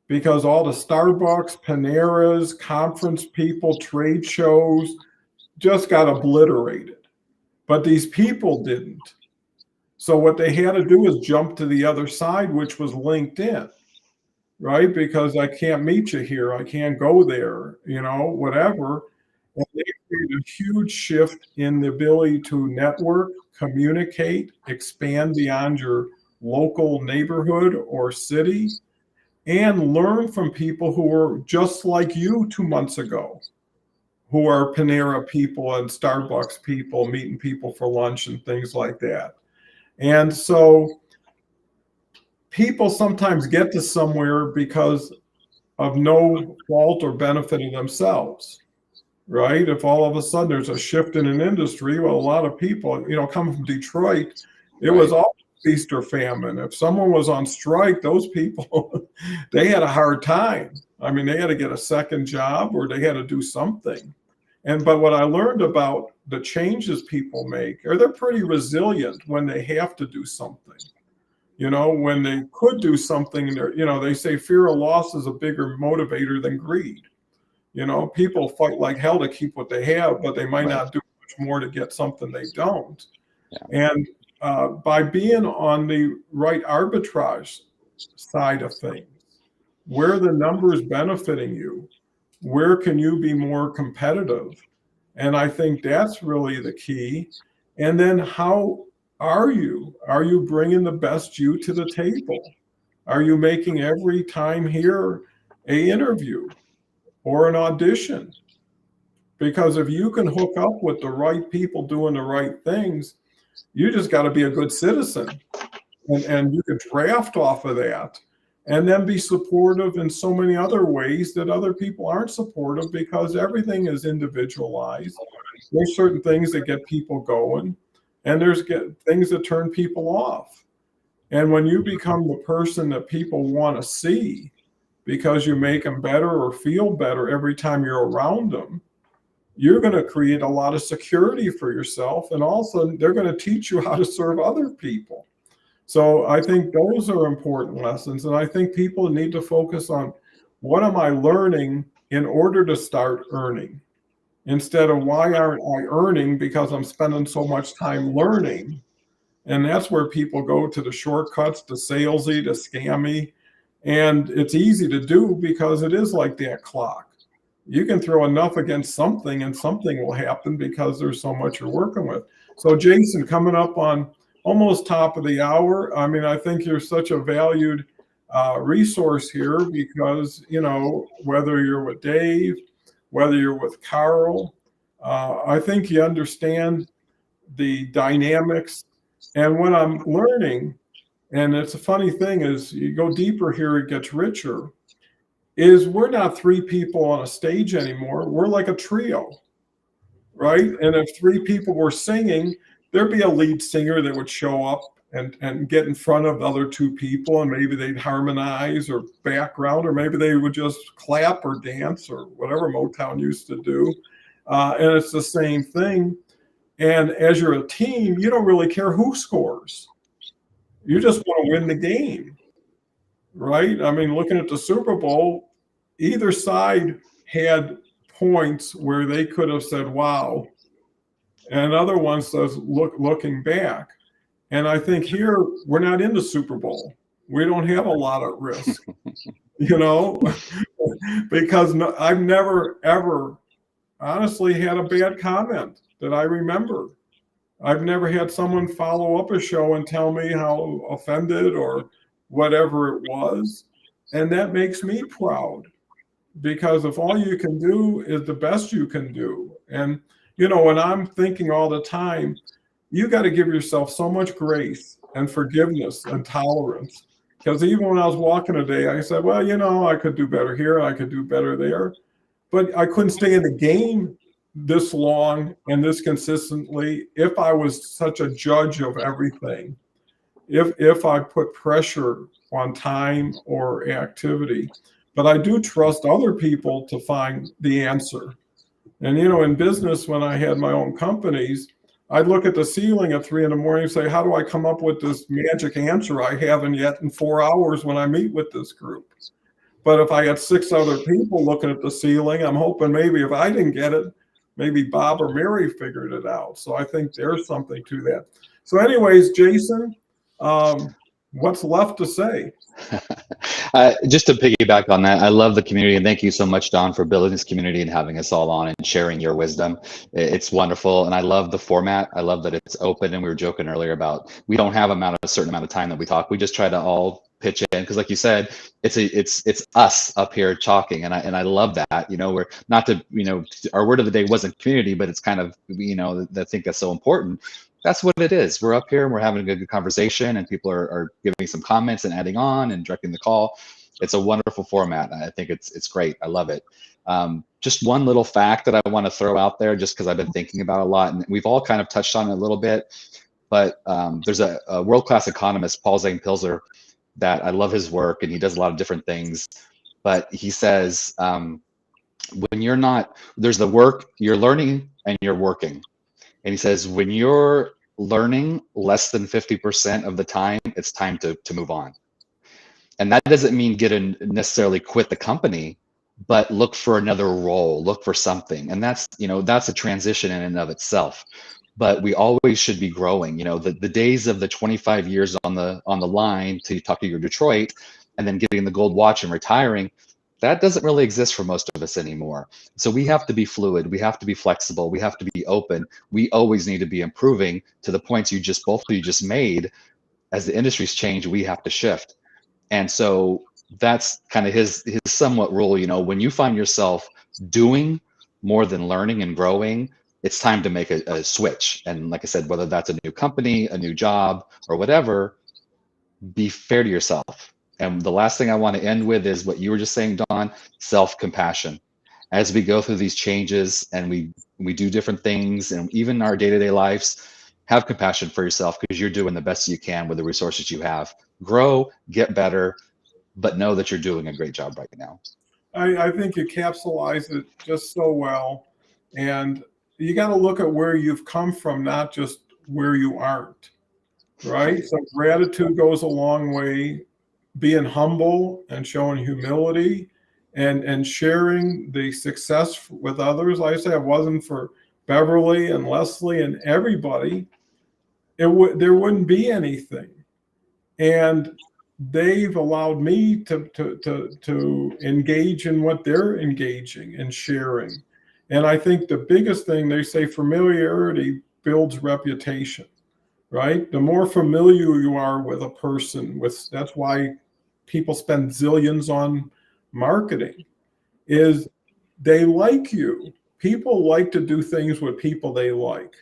because all the Starbucks, Paneras, conference people, trade shows just got obliterated. But these people didn't. So what they had to do is jump to the other side, which was LinkedIn, right? Because I can't meet you here. I can't go there, whatever. And they created a huge shift in the ability to network, communicate, expand beyond your local neighborhood or city, and learn from people who were just like you 2 months ago, who are Panera people and Starbucks people, meeting people for lunch and things like that. And so people sometimes get to somewhere because of no fault or benefit of themselves, right? If all of a sudden there's a shift in an industry, well, a lot of people, coming from Detroit, it was all feast or famine. If someone was on strike, those people, they had a hard time. I mean, they had to get a second job or they had to do something. But what I learned about the changes people make, they're pretty resilient when they have to do something. When they could do something, they say fear of loss is a bigger motivator than greed. People fight like hell to keep what they have, but they might not do much more to get something they don't. Yeah. And by being on the right arbitrage side of things, where the numbers benefiting you, where can you be more competitive? And I think that's really the key. And then how are you? Are you bringing the best you to the table? Are you making every time here an interview or an audition? Because if you can hook up with the right people doing the right things, you just got to be a good citizen. And you can draft off of that and then be supportive in so many other ways that other people aren't supportive, because everything is individualized. There's certain things that get people going, and there's things that turn people off. And when you become the person that people want to see because you make them better or feel better every time you're around them, you're going to create a lot of security for yourself. And also they're going to teach you how to serve other people. So I think those are important lessons. And I think people need to focus on, what am I learning in order to start earning? Instead of, why aren't I earning? Because I'm spending so much time learning. And that's where people go to the shortcuts, to salesy, to scammy. And it's easy to do because it is like that clock. You can throw enough against something and something will happen because there's so much you're working with. So Jason, coming up on almost top of the hour. I mean, I think you're such a valued resource here because, whether you're with Dave, whether you're with Carl, I think you understand the dynamics. And what I'm learning, and it's a funny thing, is you go deeper here, it gets richer, is we're not three people on a stage anymore. We're like a trio, right? And if three people were singing, there'd be a lead singer that would show up and get in front of the other two people, and maybe they'd harmonize or background, or maybe they would just clap or dance or whatever Motown used to do. And it's the same thing. And as you're a team, you don't really care who scores. You just want to win the game, right? I mean, looking at the Super Bowl, either side had points where they could have said, wow. And other one says, looking back. And I think here, we're not in the Super Bowl. We don't have a lot at risk, because I've never, ever honestly had a bad comment that I remember. I've never had someone follow up a show and tell me how offended or whatever it was. And that makes me proud, because if all you can do is the best you can do. And when I'm thinking all the time, you got to give yourself so much grace and forgiveness and tolerance. Because even when I was walking today, I said, well, I could do better here. I could do better there. But I couldn't stay in the game this long and this consistently if I was such a judge of everything. If I put pressure on time or activity. But I do trust other people to find the answer. And, in business, when I had my own companies, I'd look at the ceiling at 3 a.m. and say, how do I come up with this magic answer I haven't yet in 4 hours when I meet with this group? But if I had 6 other people looking at the ceiling, I'm hoping maybe if I didn't get it, maybe Bob or Mary figured it out. So I think there's something to that. So anyways, Jason, what's left to say? Just to piggyback on that, I love the community, and thank you so much, Don, for building this community and having us all on and sharing your wisdom. It's wonderful, and I love the format. I love that it's open, and we were joking earlier about we don't have a certain amount of time that we talk. We just try to all pitch in, because like you said, it's us up here talking, and I love that. We're not to, our word of the day wasn't community, but it's kind of, I think that's so important. That's what it is. We're up here and we're having a good conversation, and people are giving some comments and adding on and directing the call. It's a wonderful format. I think it's great. I love it. Just one little fact that I want to throw out there, just because I've been thinking about it a lot, and we've all kind of touched on it a little bit, but there's a world-class economist, Paul Zane Pilzer, that I love his work, and he does a lot of different things. But he says, when you're not, there's the work, you're learning and you're working. And he says, when you're learning less than 50% of the time, it's time to move on. And that doesn't mean necessarily quit the company, but look for another role, look for something. And that's a transition in and of itself. But we always should be growing. The days of the 25 years on the line to talk to your Detroit and then getting the gold watch and retiring, that doesn't really exist for most of us anymore. So we have to be fluid. We have to be flexible. We have to be open. We always need to be improving. To the points both of you just made. As the industries change, we have to shift. And so that's kind of his somewhat rule. When you find yourself doing more than learning and growing, it's time to make a switch. And like I said, whether that's a new company, a new job, or whatever, be fair to yourself. And the last thing I want to end with is what you were just saying, Dawn, self-compassion. As we go through these changes and we do different things, and even our day-to-day lives, have compassion for yourself, because you're doing the best you can with the resources you have. Grow, get better, but know that you're doing a great job right now. I think you capsulized it just so well. And you got to look at where you've come from, not just where you aren't, right? So gratitude goes a long way. Being humble and showing humility and sharing the success with others. Like I said, it wasn't for Beverly and Leslie and everybody, there wouldn't be anything. And they've allowed me to engage in what they're engaging and sharing. And I think the biggest thing, they say familiarity builds reputation, right? The more familiar you are with a person, that's why people spend zillions on marketing, is they like you. People like to do things with people they like,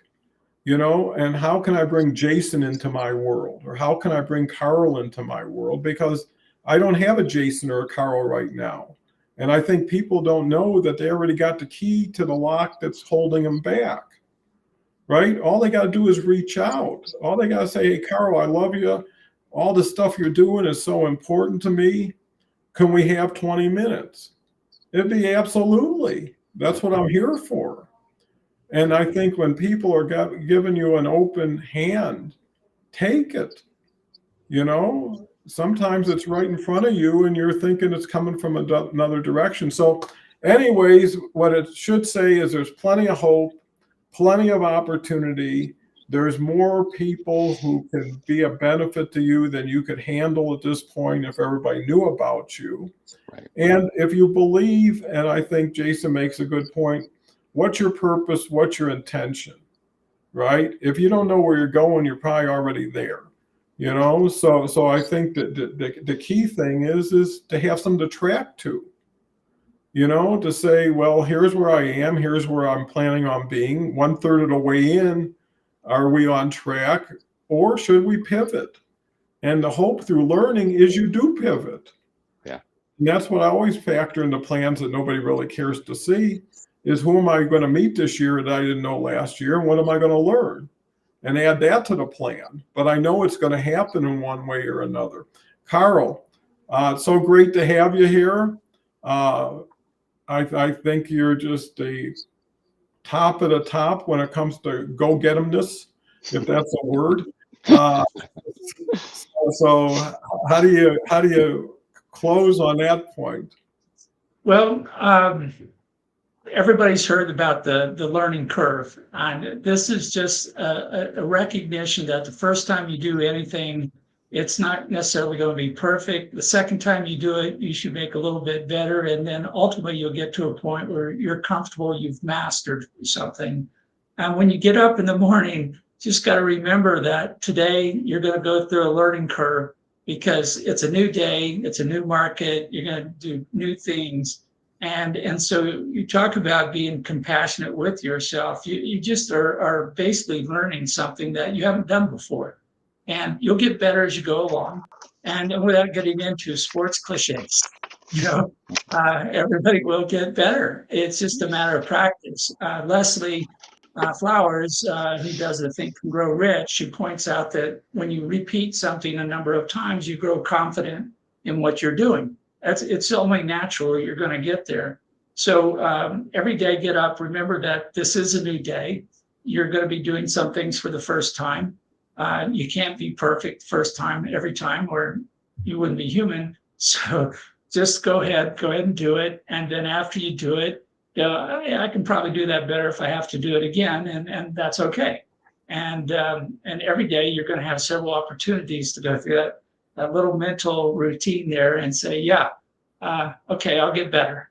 and how can I bring Jason into my world? Or how can I bring Carl into my world? Because I don't have a Jason or a Carl right now. And I think people don't know that they already got the key to the lock that's holding them back, right? All they got to do is reach out. All they got to say, hey, Carl, I love you. All the stuff you're doing is so important to me. Can we have 20 minutes? It'd be absolutely. That's what I'm here for. And I think when people are giving you an open hand, take it. Sometimes it's right in front of you and you're thinking it's coming from another direction. So anyways, what it should say is there's plenty of hope, plenty of opportunity. There's more people who can be a benefit to you than you could handle at this point if everybody knew about you. Right. And if you believe, and I think Jason makes a good point, what's your purpose? What's your intention? Right? If you don't know where you're going, you're probably already there. So I think that the key thing is to have something to track to. To say, well, here's where I am, here's where I'm planning on being. 1/3 of the way in, are we on track, or should we pivot? And the hope through learning is you do pivot. Yeah. And that's what I always factor into plans that nobody really cares to see, is who am I going to meet this year that I didn't know last year, and what am I going to learn? And add that to the plan. But I know it's going to happen in one way or another. Carl, it's so great to have you here. I think you're just the top of the top when it comes to go-get-emness, if that's a word. So how do you close on that point? Well, everybody's heard about the learning curve. And this is just a recognition that the first time you do anything, it's not necessarily going to be perfect. The second time you do it, you should make a little bit better. And then ultimately you'll get to a point where you're comfortable, you've mastered something. And when you get up in the morning, just got to remember that today you're going to go through a learning curve because it's a new day, it's a new market, you're going to do new things. And so you talk about being compassionate with yourself. You just are basically learning something that you haven't done before. And you'll get better as you go along. And without getting into sports cliches, everybody will get better. It's just a matter of practice. Leslie Flowers, who does the Think and Grow Rich, she points out that when you repeat something a number of times, you grow confident in what you're doing. It's only natural you're going to get there. So every day, get up. Remember that this is a new day. You're going to be doing some things for the first time. You can't be perfect first time every time, or you wouldn't be human. So just go ahead and do it. And then after you do it, I can probably do that better if I have to do it again, and that's okay. And every day you're going to have several opportunities to go through that little mental routine there and say, yeah, okay, I'll get better.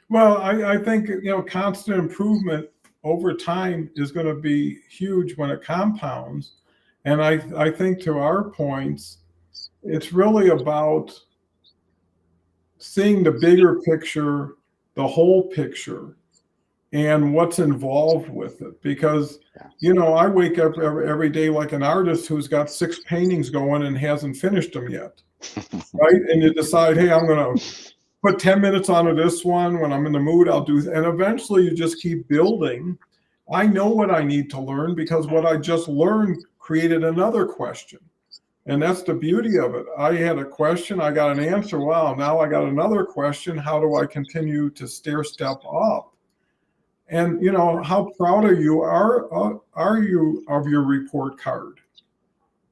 Well, I think, constant improvement over time is going to be huge when it compounds. And I think, to our points, it's really about seeing the bigger picture, the whole picture, and what's involved with it. Because, I wake up every day like an artist who's got 6 paintings going and hasn't finished them yet, right? And you decide, hey, I'm going to put 10 minutes onto this one. When I'm in the mood, I'll do, and eventually you just keep building. I know what I need to learn because what I just learned created another question. And that's the beauty of it. I had a question, I got an answer. Wow, now I got another question. How do I continue to stair step up? And how proud are you of your report card?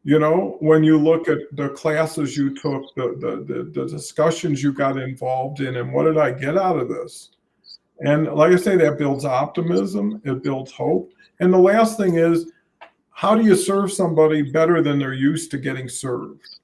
When you look at the classes you took, the discussions you got involved in, and what did I get out of this? And like I say, that builds optimism, it builds hope. And the last thing is, how do you serve somebody better than they're used to getting served?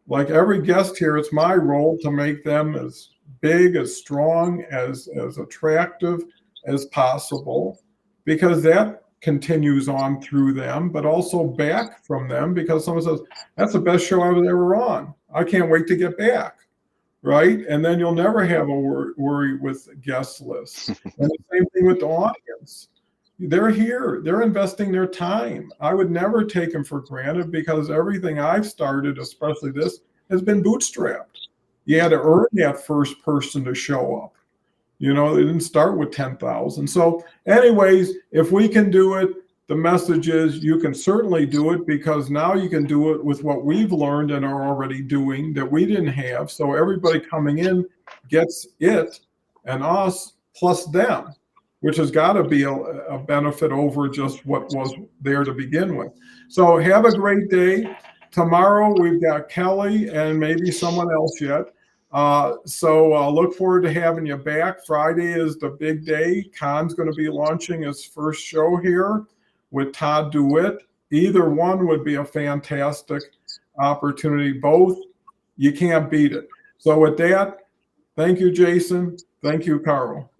Like every guest here, it's my role to make them as big, as strong, as attractive as possible, because that continues on through them, but also back from them, because someone says, that's the best show I was ever on. I can't wait to get back, right? And then you'll never have a worry with guest lists. And the same thing with the audience. They're here, they're investing their time. I would never take them for granted, because everything I've started, especially this, has been bootstrapped. You had to earn that first person to show up. They didn't start with 10,000. So anyways, if we can do it, the message is you can certainly do it, because now you can do it with what we've learned and are already doing that we didn't have. So everybody coming in gets it, and us plus them, which has got to be a benefit over just what was there to begin with. So have a great day. Tomorrow we've got Kelly and maybe someone else yet. So look forward to having you back. Friday is the big day. Khan's going to be launching his first show here with Todd DeWitt. Either one would be a fantastic opportunity. Both, you can't beat it. So with that, thank you, Jason. Thank you, Carl.